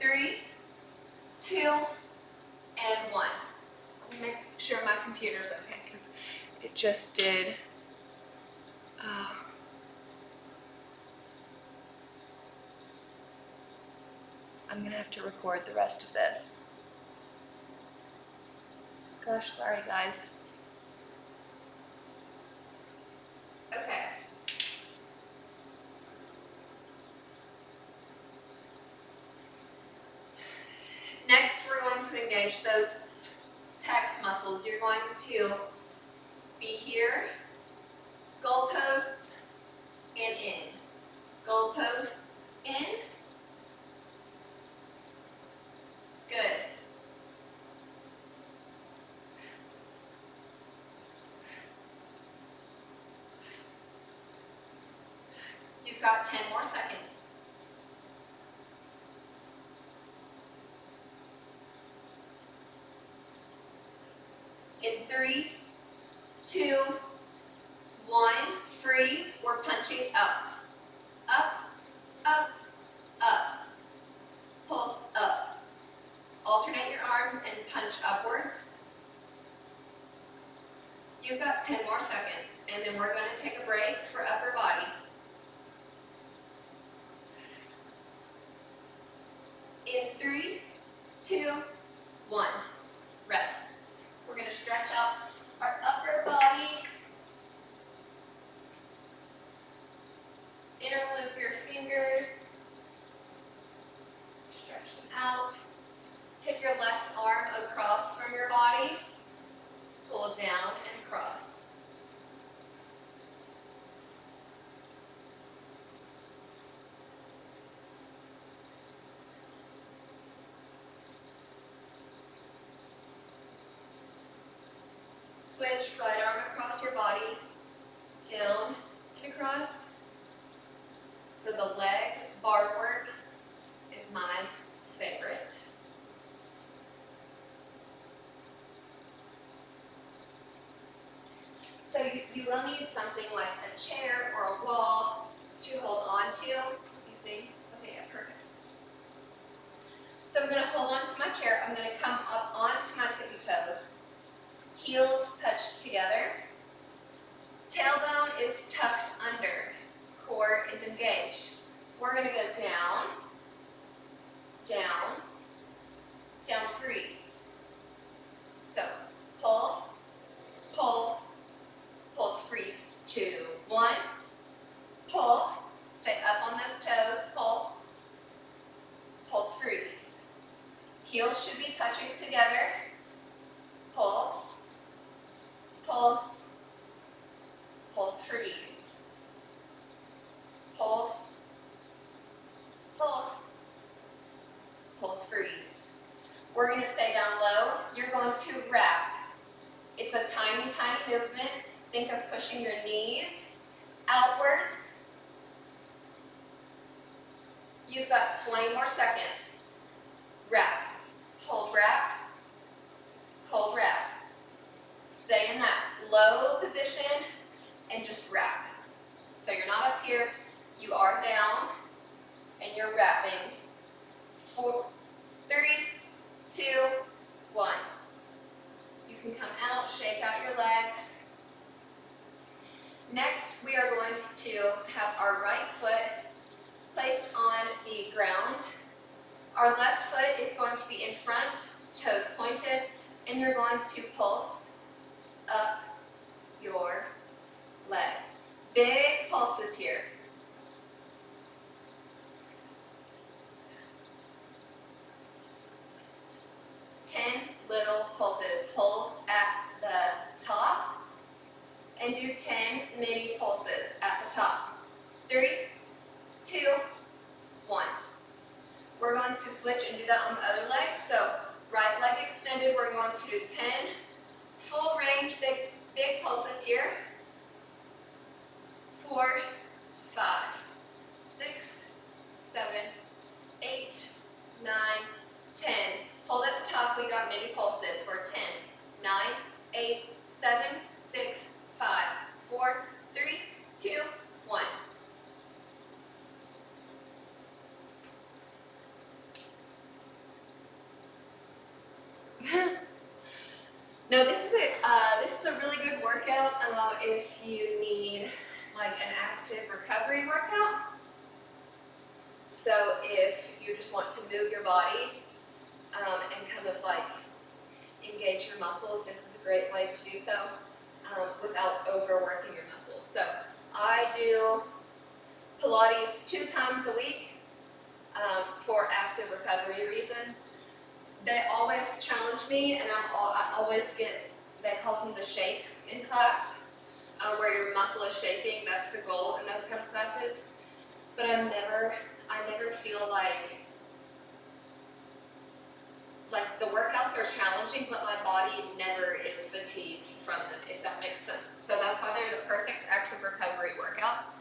3, 2, and 1. Let me make sure my computer's okay because it just did. I'm gonna have to record the rest of this. Gosh, sorry guys. Okay. Next, we're going to engage those pec muscles. You're going to be here, goalposts, and in. Goalposts, in. Good. You've got 10 more seconds. In 3, 2, 1, freeze. We're punching up. Up, up, up. Pulse up. Alternate your arms and punch upwards. You've got 10 more seconds, and then we're going to take a break for upper body. In 3, 2, 1, rest. We're going to stretch out our upper body. Interloop your fingers. Stretch them out. Take your left arm across from your body. Pull down and cross. Switch right arm across your body, down and across. So the leg bar work is my favorite. So you will need something like a chair or a wall to hold on to. Let me see. Okay, yeah, perfect. So I'm going to hold on to my chair. I'm going to come up onto my tippy toes. Heels touch together. Tailbone is tucked under. Core is engaged. We're going to go down, down, down, freeze. So pulse, pulse, pulse, freeze. 2, 1. Pulse. Stay up on those toes. Pulse, pulse, freeze. Heels should be touching together. Pulse, pulse, pulse, freeze. Pulse, pulse, pulse, freeze. We're going to stay down low. You're going to wrap. It's a tiny, tiny movement. Think of pushing your knees outwards. You've got 20 more seconds. Wrap. Hold wrap. Hold wrap. Stay in that low position and just wrap. So you're not up here, you are down, and you're wrapping. 4, 3, 2, 1. You can come out, shake out your legs. Next, we are going to have our right foot placed on the ground. Our left foot is going to be in front, toes pointed, and you're going to pulse up your leg. Big pulses here. Little pulses. Hold at the top and do 10 mini pulses at the top. 3, 2, 1. We're going to switch and do that on the other leg. So right leg extended, we're going to do 10 full range, big pulses here. 4, 5, 6, 7, 8, 9, 10. Hold at the top, we got mini pulses for 10, 9, 8, 7, 6, 5, 4, 3, 2, 1. No, this is a really good workout if you need like an active recovery workout. So if you just want to move your body and kind of like engage your muscles, this is a great way to do so without overworking your muscles. So I do Pilates 2 times a week for active recovery reasons. They always challenge me, and I always get, they call them the shakes in class, where your muscle is shaking. That's the goal in those kind of classes. But I never feel like the workouts are challenging, but my body never is fatigued from them, if that makes sense. So that's why they're the perfect active recovery workouts.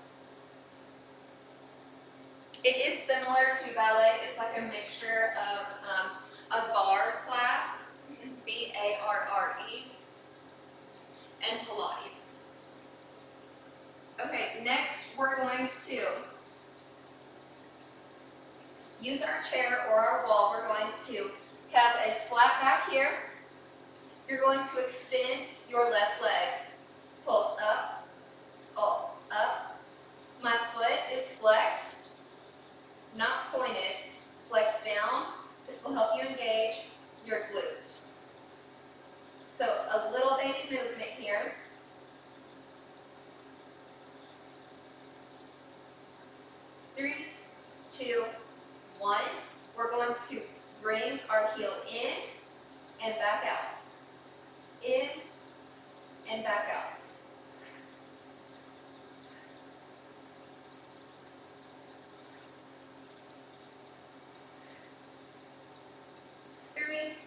It is similar to ballet. It's like a mixture of a bar class, B-A-R-R-E, and Pilates. Okay, next we're going to use our chair or our wall. We're going to have a flat back here. You're going to extend your left leg. Pulse up, up, up. My foot is flexed, not pointed. Flex down. This will help you engage your glute. So a little baby movement here. Three, two, one. We're going to bring our heel in and back out. In and back out. Three,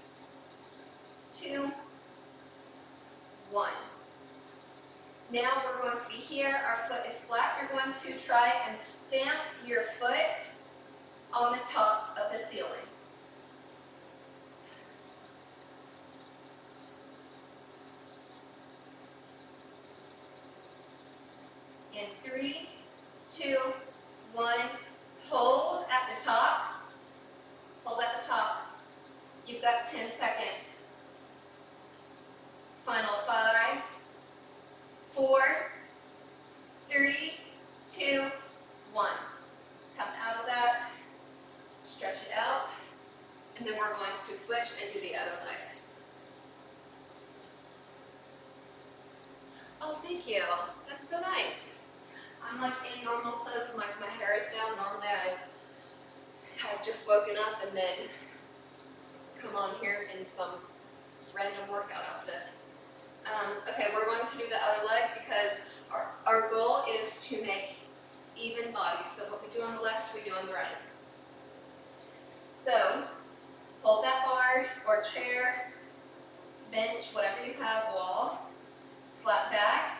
two, one. Now we're going to be here. Our foot is flat. You're going to try and stamp your foot on the top of the ceiling. In 3, 2, 1. Hold at the top. Hold at the top. You've got 10 seconds. Final 5, 4, 3, 2, 1. Come out of that. Stretch it out. And then we're going to switch and do the other leg. Oh, thank you. That's so nice. I'm like in normal clothes and like my hair is down. Normally I have just woken up and then come on here in some random workout outfit. Okay, we're going to do the other leg because our goal is to make even bodies. So what we do on the left, we do on the right. So hold that bar or chair, bench, whatever you have, wall, flat back,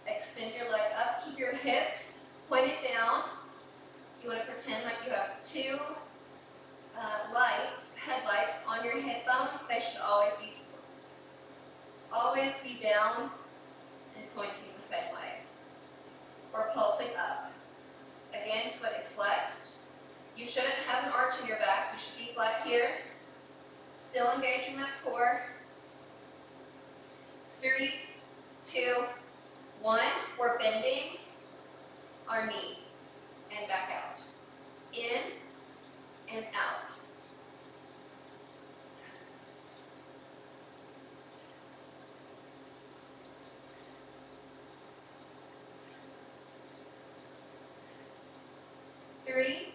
extend your leg up, keep your hips pointed down. You want to pretend like you have 2 headlights on your hip bones. They should always be down and pointing the same way. Or pulsing up. Again, foot is flexed. You shouldn't have an arch in your back. You should be flat here. Still engaging that core. 3, 2, 1. We're bending our knee and back out. In and out. Three,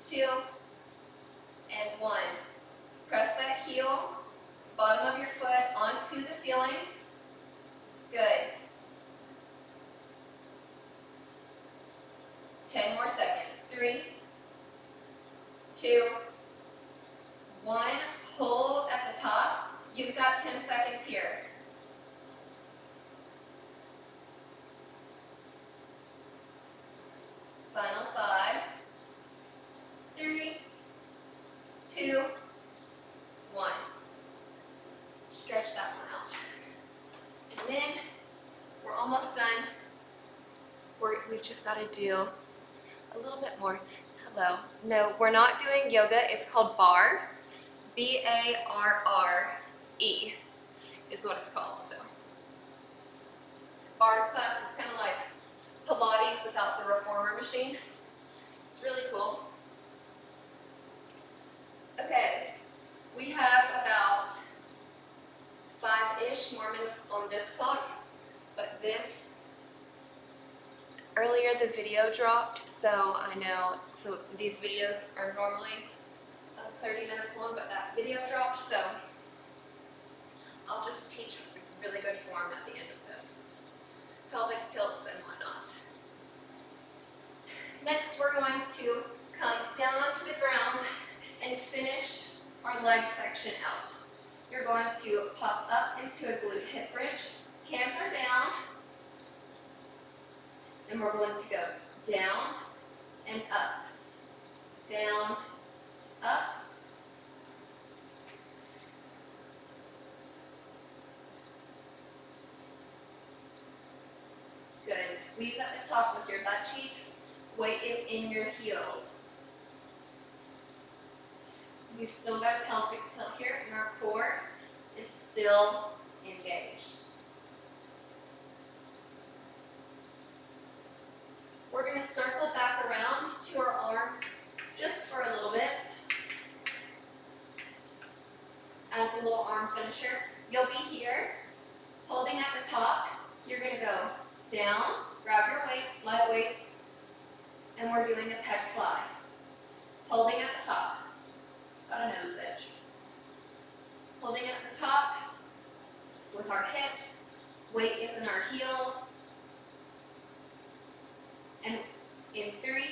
2, and 1. Press that heel, bottom of your foot onto the ceiling. Good. 10 more seconds. 3, 2, 1. Hold at the top. You've got 10 seconds here. Final 5, 3, 2, 1. Stretch that one out. And then we're almost done. We've just got to do a little bit more. Hello. No, we're not doing yoga. It's called barre. B-A-R-R-E. E is what it's called. So bar class, it's kind of like Pilates without the reformer machine. It's really cool. Okay, we have about 5-ish more minutes on this clock, but earlier the video dropped, so I know, so these videos are normally 30 minutes long, but that video dropped, so I'll just teach really good form at the end of this. Pelvic tilts and whatnot. Next, we're going to come down onto the ground and finish our leg section out. You're going to pop up into a glute hip bridge. Hands are down. And we're going to go down and up. Down, up. Good, and squeeze at the top with your butt cheeks. Weight is in your heels. We've still got a pelvic tilt here, and our core is still engaged. We're going to circle back around to our arms just for a little bit as a little arm finisher. You'll be here, holding at the top. You're going to go down, grab your weights, light weights, and we're doing a pec fly. Holding at the top. Got a nose edge. Holding at the top with our hips. Weight is in our heels. And in 3,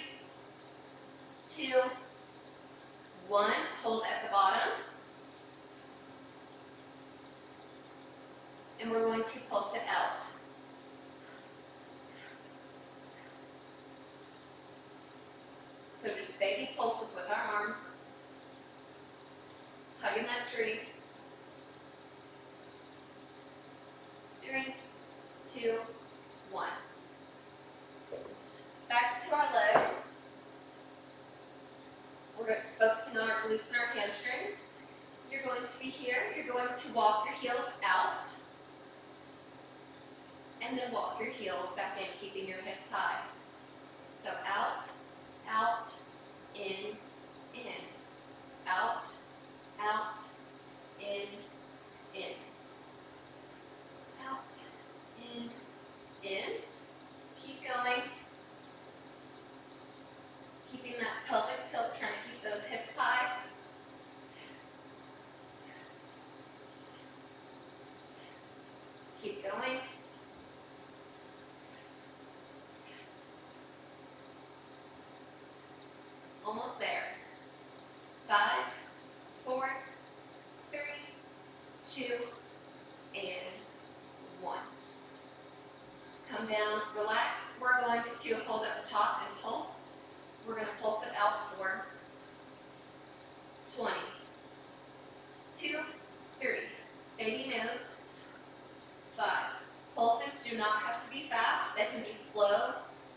2, 1, hold at the bottom. And we're going to pulse it out. So just baby pulses with our arms. Hugging that tree. 3, 2, 1. Back to our legs. We're focusing on our glutes and our hamstrings. You're going to be here. You're going to walk your heels out. And then walk your heels back in, keeping your hips high. So out, out, in, out, out, in, out, in. Keep going. Keeping that pelvic tilt, trying to keep those hips high. Keep going. Almost there. 5, 4, 3, 2, and 1. Come down, relax. We're going to hold at the top and pulse. We're going to pulse it out for 20, 2, 3. Baby moves. 5. Pulses do not have to be fast. They can be slow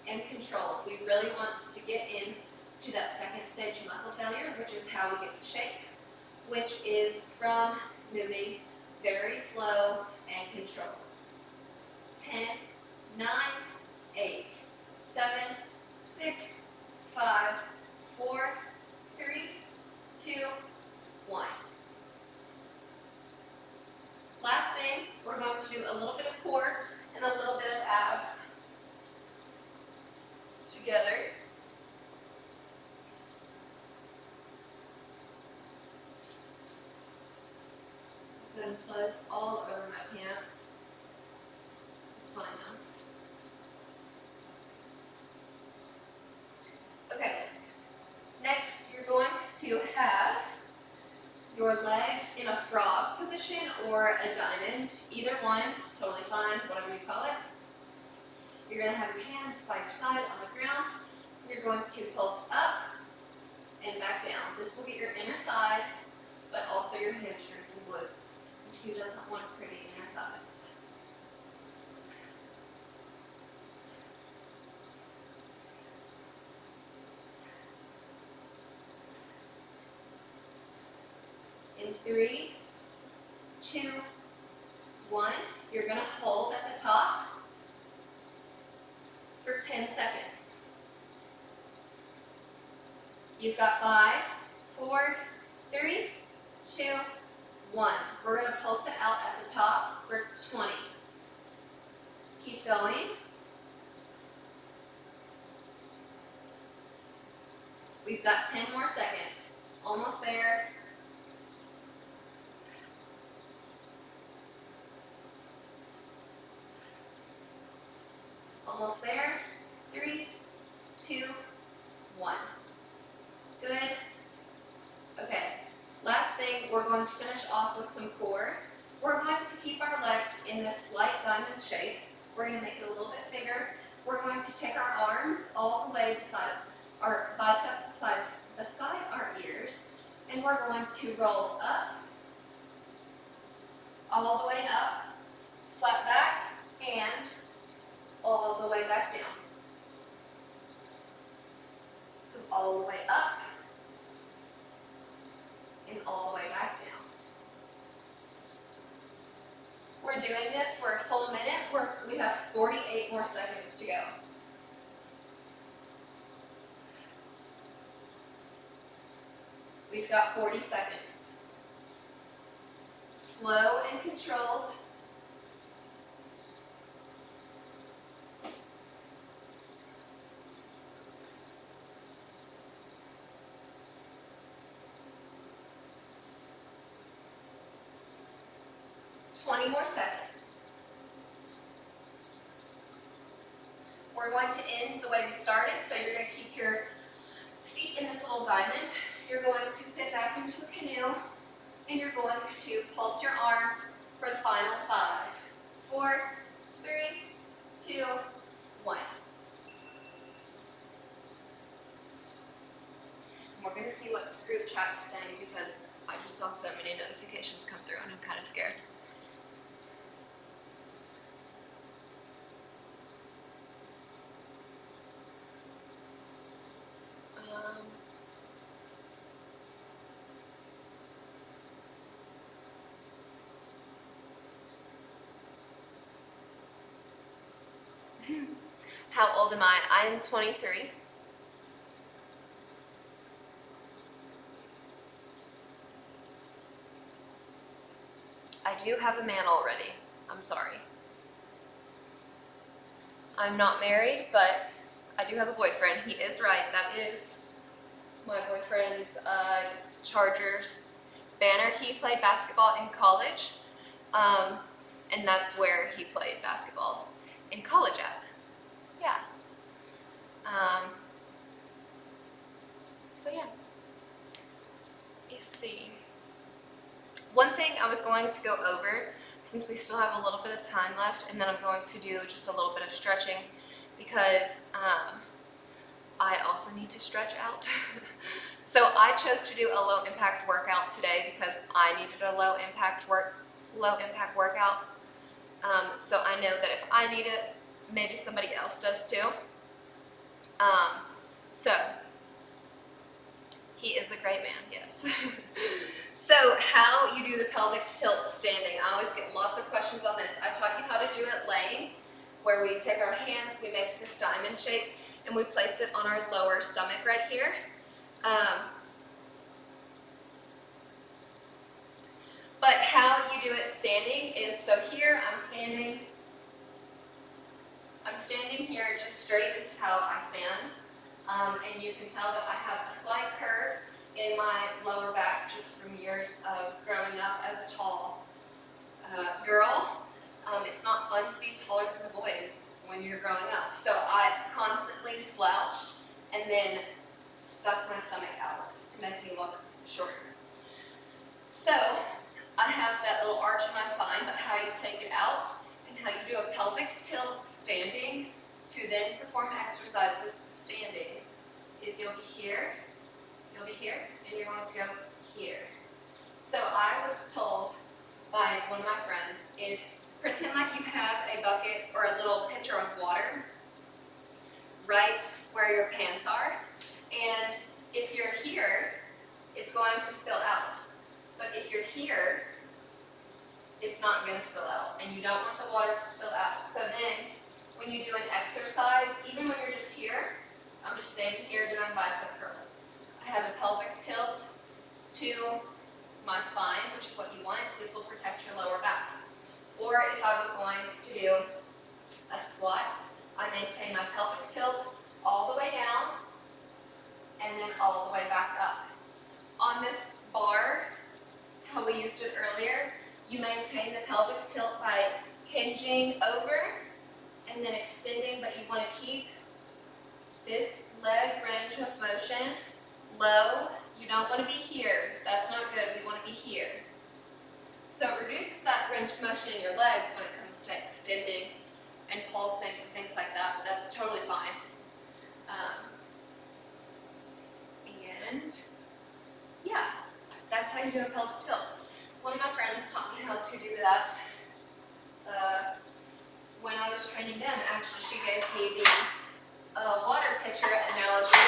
and controlled. We really want to get in to that second stage muscle failure, which is how we get the shakes, which is from moving very slow and controlled. 10, 9, 8, 7, 6, 5, 4, 3, 2, 1. Last thing, we're going to do a little bit of core and a little bit of abs together. It's going to fuzz all over my pants. It's fine though. Okay, next you're going to have your legs in a frog position or a diamond, either one, totally fine, whatever you call it. You're going to have your hands by your side on the ground. You're going to pulse up and back down. This will get your inner thighs, but also your hamstrings and glutes. Who doesn't want pretty inner thighs? In 3, 2, 2, 1. You're gonna hold at the top for 10 seconds. You've got 5, 4, 3, 2, 1. We're gonna pulse it out at the top for 20. Keep going. We've got 10 more seconds. Almost there. Almost there. 3, 2, 1. Good. Okay. Last thing, we're going to finish off with some core. We're going to keep our legs in this slight diamond shape. We're going to make it a little bit bigger. We're going to take our arms all the way beside our biceps beside our ears, and we're going to roll up, all the way up, flat back, and all the way back down. So all the way up, and all the way back down. We're doing this for a full minute. We have 48 more seconds to go. We've got 40 seconds. Slow and controlled. Twenty more seconds. We're going to end the way we started, so you're going to keep your feet in this little diamond. You're going to sit back into a canoe, and you're going to pulse your arms for the final 5, 4, 3, 2, 1. And we're going to see what this group chat is saying because I just saw so many notifications come through and I'm kind of scared. How old am I? I am 23. I do have a man already. I'm sorry. I'm not married, but I do have a boyfriend. He is right. That is my boyfriend's Chargers banner. He played basketball in college, and that's where he played basketball in college at. Yeah. So yeah. You see. One thing I was going to go over, since we still have a little bit of time left, and then I'm going to do just a little bit of stretching because I also need to stretch out. So I chose to do a low impact workout today because I needed a low impact workout. So I know that if I need it, maybe somebody else does too. So he is a great man, yes. So how you do the pelvic tilt standing. I always get lots of questions on this. I taught you how to do it laying, where we take our hands, we make this diamond shape, and we place it on our lower stomach right here. But how you do it standing is, so here I'm standing here just straight. This is how I stand. And you can tell that I have a slight curve in my lower back just from years of growing up as a tall girl. It's not fun to be taller than the boys when you're growing up. So I constantly slouched and then stuck my stomach out to make me look shorter. So I have that little arch in my spine, but how you take it out and how you do a pelvic tilt standing to then perform exercises standing is you'll be here, and you're going to go here. So I was told by one of my friends, pretend like you have a bucket or a little pitcher of water right where your pants are, and if you're here, it's going to spill out. But if you're here, it's not going to spill out, and you don't want the water to spill out. So then when you do an exercise, even when you're just here, I'm just standing here doing bicep curls. I have a pelvic tilt to my spine, which is what you want. This will protect your lower back. Or if I was going to do a squat, I maintain my pelvic tilt all the way down and then all the way back up. On this bar, how we used it earlier, you maintain the pelvic tilt by hinging over and then extending, but you want to keep this leg range of motion low. You don't want to be here. That's not good. We want to be here. So it reduces that range of motion in your legs when it comes to extending and pulsing and things like that, but that's totally fine. And yeah, that's how you do a pelvic tilt. One of my friends taught me how to do that when I was training them. Actually, she gave me the water pitcher analogy,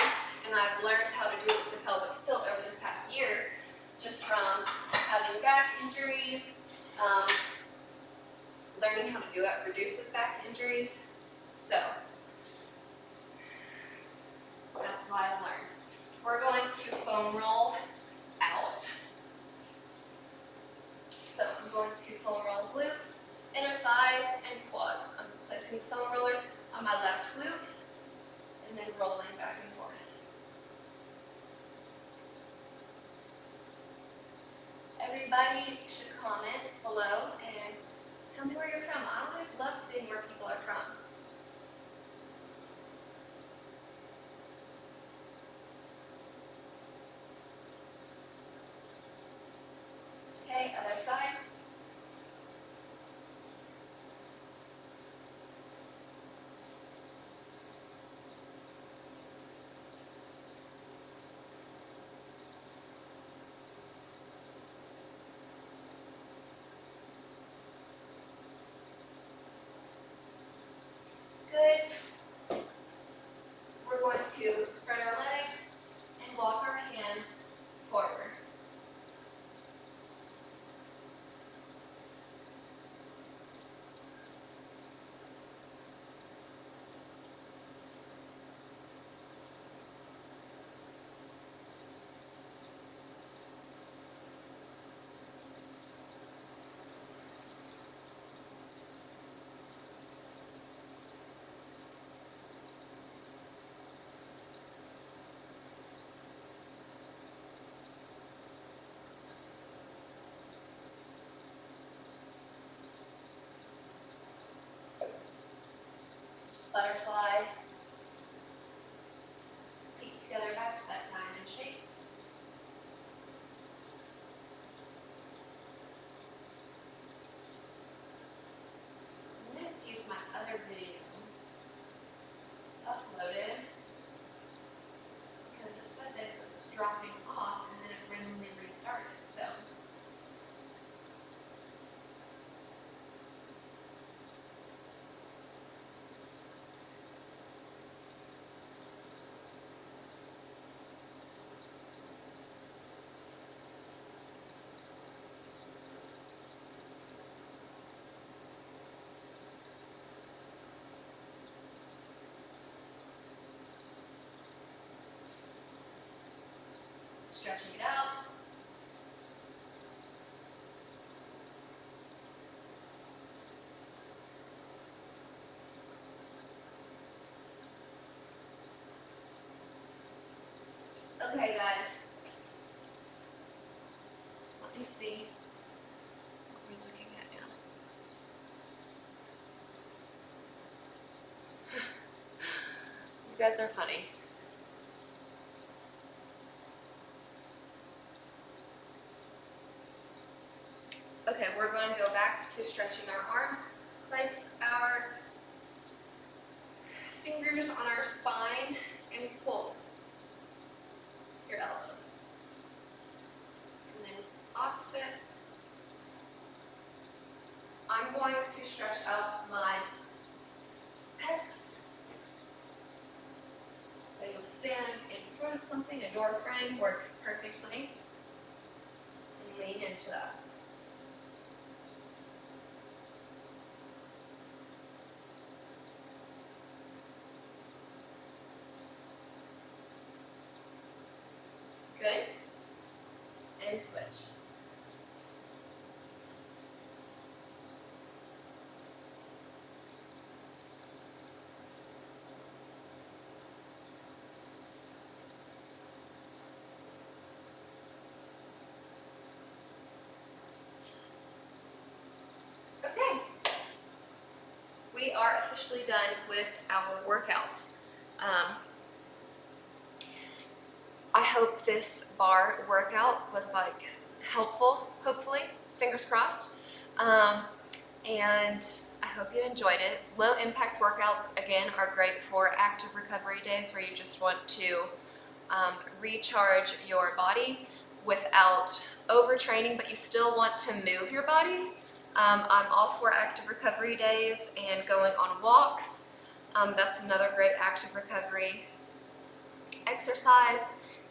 and I've learned how to do the pelvic tilt over this past year, just from having back injuries. Learning how to do it reduces back injuries, so that's why I've learned. We're going to foam roll out. So I'm going to foam roll glutes, inner thighs, and quads. I'm placing the foam roller on my left glute and then rolling back and forth. Everybody should comment below and tell me where you're from. I always love seeing where people are from. Okay, other side. Good. We're going to spread our legs and walk our hands forward. Butterfly, feet together back to that diamond shape. I'm going to see if my other video uploaded, because it said that it was dropping off and then it randomly restarted, so. Stretching it out. Okay, guys. Let me see what we're looking at now. You guys are funny. Okay, we're going to go back to stretching our arms. Place our fingers on our spine and pull your elbow. And then it's opposite. I'm going to stretch out my pecs. So you'll stand in front of something, a door frame works perfectly. And lean into that. Good. And switch. Okay. We are officially done with our workout. I hope this bar workout was like helpful, hopefully, fingers crossed. And I hope you enjoyed it. Low impact workouts, again, are great for active recovery days where you just want to recharge your body without overtraining, but you still want to move your body. I'm all for active recovery days and going on walks. That's another great active recovery exercise.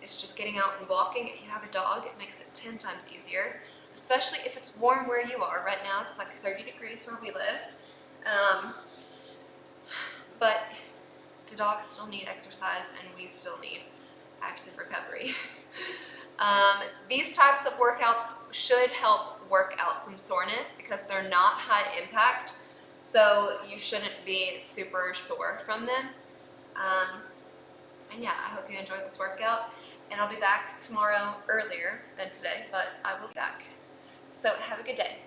It's just getting out and walking. If you have a dog, it makes it 10 times easier, especially if it's warm where you are. Right now it's like 30 degrees where we live. But the dogs still need exercise and we still need active recovery. These types of workouts should help work out some soreness because they're not high impact, so you shouldn't be super sore from them. And yeah, I hope you enjoyed this workout, and I'll be back tomorrow earlier than today, but I will be back. So have a good day.